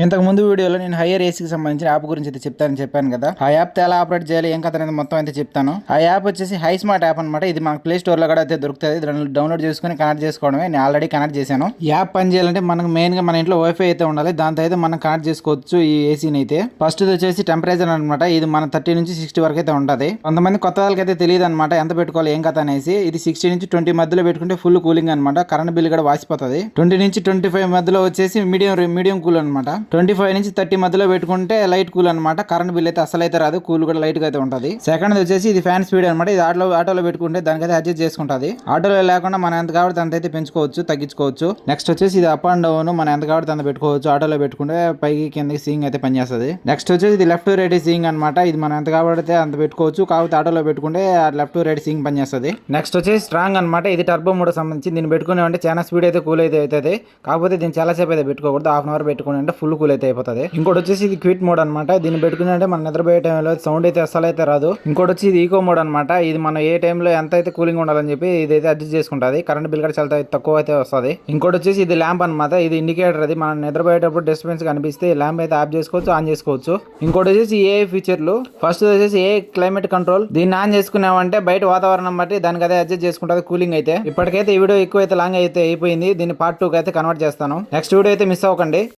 ఇంతకు ముందు వీడియోలో నేను హైయర్ ఏసీకి సంబంధించిన యాప్ గురించి అయితే చెప్పాను కదా. ఆ యాప్ ఎలా ఆపరేట్ చేయాలి ఏం కథ అనేది మొత్తం అయితే చెప్తాను. ఆ యాప్ వచ్చేసి హై స్మార్ట్ యాప్ అనమాట. ఇది మనకు ప్లే స్టోర్ లో కూడా అయితే దొరుకుతుంది. డౌన్లోడ్ చేసుకుని కనెక్ట్ చేసుకోవడమే. నేను ఆల్రెడీ కనెక్ట్ చేశాను. ఈ యాప్ పని చేయాలంటే మనకు మెయిన్ గా మన ఇంట్లో వైఫై అయితే ఉండాలి. దాంతో అయితే మనం కనెక్ట్ చేసుకోవచ్చు ఈ ఏసీని అయితే. ఫస్ట్ వచ్చేసి టెంపరేచర్ అనమాట. ఇది మన 30 నుంచి 60 వరకు అయితే ఉంటుంది. కొంతమంది కొత్త వాళ్ళకి అయితే తెలియదు అనమాట ఎంత పెట్టుకోవాలి ఏం కథ అనేసి. ఇది 60 నుంచి 20 మధ్యలో పెట్టుకుంటే ఫుల్ కూలింగ్ అనమాట. కరెంట్ బిల్ కూడా వాసిపోతుంది. 20 నుంచి 25 మధ్యలో వచ్చేసి మీడియం కూల్ అనమాట. 25 నుంచి 30 మధ్యలో పెట్టుకుంటే లైట్ కూల్ అనమాట. కరెంట్ బిల్ అయితే అసలు అయితే రాదు. కూల్ కూడా లైట్ గా అయితే ఉంటుంది. సెకండ్ వచ్చేసి ఇది ఫ్యాన్ స్పీడ్ అనమాట. ఇది ఆటోలో పెట్టుకుంటే దానికైతే అడ్జస్ట్ చేసుకుంటుంది. ఆటోలో లేకుండా మనం ఎంత కాబట్టి అంత అయితే పెంచుకోవచ్చు తగ్గించుకోవచ్చు. నెక్స్ట్ వచ్చేసి ఇది అప్ అండ్ డౌన్ మనం ఎంత కాబట్టి అంత పెట్టుకోవచ్చు. ఆటోలో పెట్టుకుంటే పైకి కిందకి సీయింగ్ అయితే పనిచేస్తుంది. నెక్స్ట్ వచ్చేసి ఇది లెఫ్ట్ రైట్ సీయింగ్ అనమాట. ఇది మనం ఎంత కాబట్టి అంత పెట్టుకోవచ్చు. కాకపోతే ఆటోలో పెట్టుకుంటే లెఫ్ట్ రైట్ సీయింగ్ పనిచేస్తుంది. నెక్స్ట్ వచ్చేసి స్ట్రాంగ్ అనమాట. ఇది టర్బో మోడ్ సంబంధించి దీన్ని పెట్టుకునే అంటే చాలా స్పీడ్ అయితే కూల్ అయితే అవుతుంది. కాకపోతే దీన్ని చాలా సేపు అయితే పెట్టుకోకూడదు. హాఫ్ అన్ అవర్ పెట్టుకుని అంటే ఫుల్ కూల్ అయితే అయిపోతుంది. ఇంకోటి వచ్చేసి ఇది క్విట్ మోడ్ అనమాట. దీన్ని పెట్టుకుని అంటే మన నిద్రపోయే టైంలో సౌండ్ అయితే అసలు అయితే రాదు. ఇంకోటి వచ్చి ఇది ఈకో మోడ్ అనమాట. ఇది మనం ఏ టైంలో ఎంత అయితే కూలింగ్ ఉండాలని చెప్పి ఇదైతే అడ్జస్ట్ చేసుకుంటుంది. కరెంట్ బిల్ కూడా చాలా తక్కువ అయితే వస్తుంది. ఇంకోటి వచ్చేసి ఇది ల్యాంప్ అనమాట. ఇది ఇండికేటర్. అది మనం నిద్రపోయేటప్పుడు డిస్టర్బెన్స్ కనిపిస్తే ల్యాంప్ అయితే ఆఫ్ చేసుకోవచ్చు ఆన్ చేసుకోవచ్చు. ఇంకోటి వచ్చేసి ఏఐ ఫీచర్లు. ఫస్ట్ వచ్చేసి ఏ క్లైమేట్ కంట్రోల్. దీన్ని ఆన్ చేసుకున్నామంటే బయట వాతావరణం బట్టి దానికి అదే అడ్జస్ట్ చేసుకుంటుంది కూలింగ్ అయితే. ఇప్పటికైతే ఈ వీడియో ఎక్కువ అయితే లాంగ్ అయితే అయిపోయింది. దీన్ని పార్ట్ 2 కి అయితే కన్వర్ట్ చేస్తాను. నెక్స్ట్ వీడియో అయితే మిస్ అవ్వకండి.